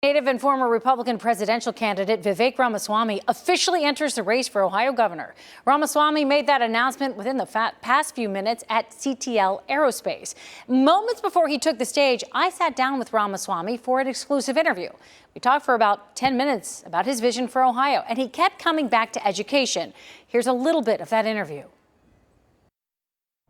Native and former Republican presidential candidate Vivek Ramaswamy officially enters the race for Ohio governor. Ramaswamy made that announcement within the past few minutes at CTL Aerospace. Moments before he took the stage, I sat down with Ramaswamy for an exclusive interview. We talked for about 10 minutes about his vision for Ohio, and he kept coming back to education. Here's a little bit of that interview.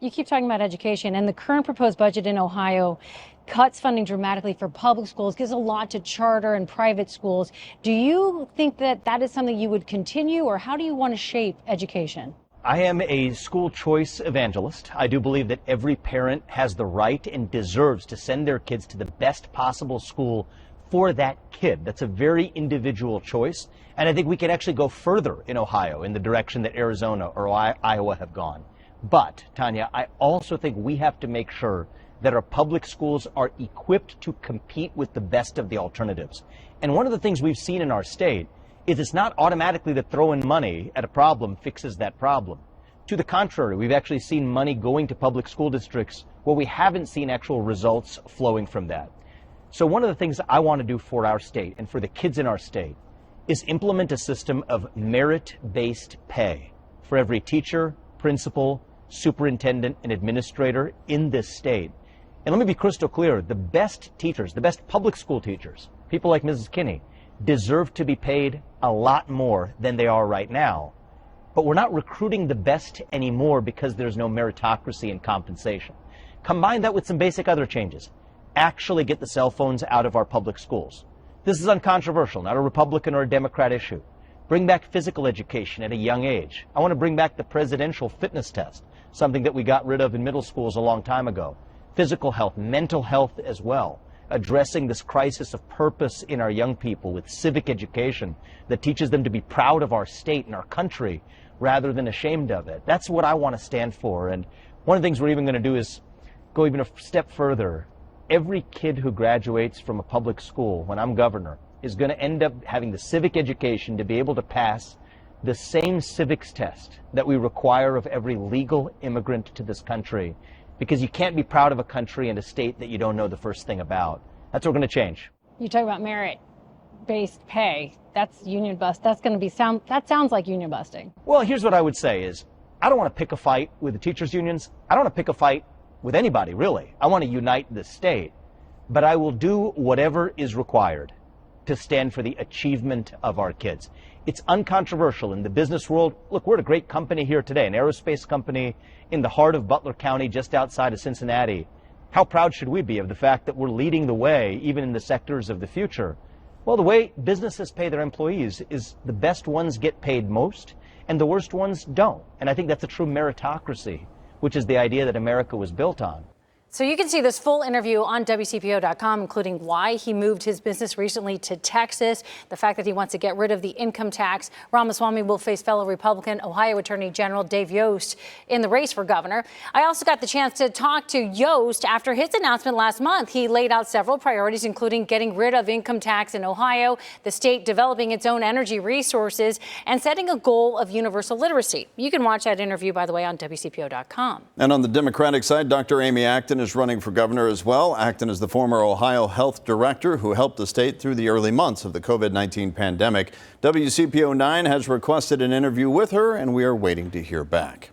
You keep talking about education, and the current proposed budget in Ohio cuts funding dramatically for public schools, gives a lot to charter and private schools. Do you think that that is something you would continue, or how do you want to shape education? I am a school choice evangelist. I do believe that every parent has the right and deserves to send their kids to the best possible school for that kid. That's a very individual choice. And I think we can actually go further in Ohio in the direction that Arizona or Iowa have gone. But, Tanya, I also think we have to make sure that our public schools are equipped to compete with the best of the alternatives. And one of the things we've seen in our state is it's not automatically that throwing money at a problem fixes that problem. To the contrary, we've actually seen money going to public school districts where we haven't seen actual results flowing from that. So one of the things I want to do for our state and for the kids in our state is implement a system of merit-based pay for every teacher, principal, superintendent, and administrator in this state. And let me be crystal clear, the best teachers, the best public school teachers, people like Mrs. Kinney, deserve to be paid a lot more than they are right now. But we're not recruiting the best anymore because there's no meritocracy in compensation. Combine that with some basic other changes. Actually get the cell phones out of our public schools. This is uncontroversial, not a Republican or a Democrat issue. Bring back physical education at a young age. I want to bring back the presidential fitness test, something that we got rid of in middle schools a long time ago. Physical health, mental health as well. Addressing this crisis of purpose in our young people with civic education that teaches them to be proud of our state and our country rather than ashamed of it. That's what I want to stand for. And one of the things we're even going to do is go even a step further. Every kid who graduates from a public school when I'm governor is going to end up having the civic education to be able to pass the same civics test that we require of every legal immigrant to this country, because you can't be proud of a country and a state that you don't know the first thing about. That's what we're going to change. You talk about merit-based pay. That's union bust. That's going to be that sounds like union busting. Well, here's what I would say is, I don't want to pick a fight with the teachers' unions. I don't want to pick a fight with anybody, really. I want to unite the state. But I will do whatever is required to stand for the achievement of our kids. It's uncontroversial in the business world. Look, we're at a great company here today, an aerospace company in the heart of Butler County, just outside of Cincinnati. How proud should we be of the fact that we're leading the way, even in the sectors of the future? Well, the way businesses pay their employees is the best ones get paid most, and the worst ones don't. And I think that's a true meritocracy, which is the idea that America was built on. So you can see this full interview on WCPO.com, including why he moved his business recently to Texas, the fact that he wants to get rid of the income tax. Ramaswamy will face fellow Republican Ohio Attorney General Dave Yost in the race for governor. I also got the chance to talk to Yost after his announcement last month. He laid out several priorities, including getting rid of income tax in Ohio, the state developing its own energy resources, and setting a goal of universal literacy. You can watch that interview, by the way, on WCPO.com. And on the Democratic side, Dr. Amy Acton is running for governor as well. Acton is the former Ohio health director who helped the state through the early months of the COVID-19 pandemic. WCPO 9 has requested an interview with her, and we are waiting to hear back.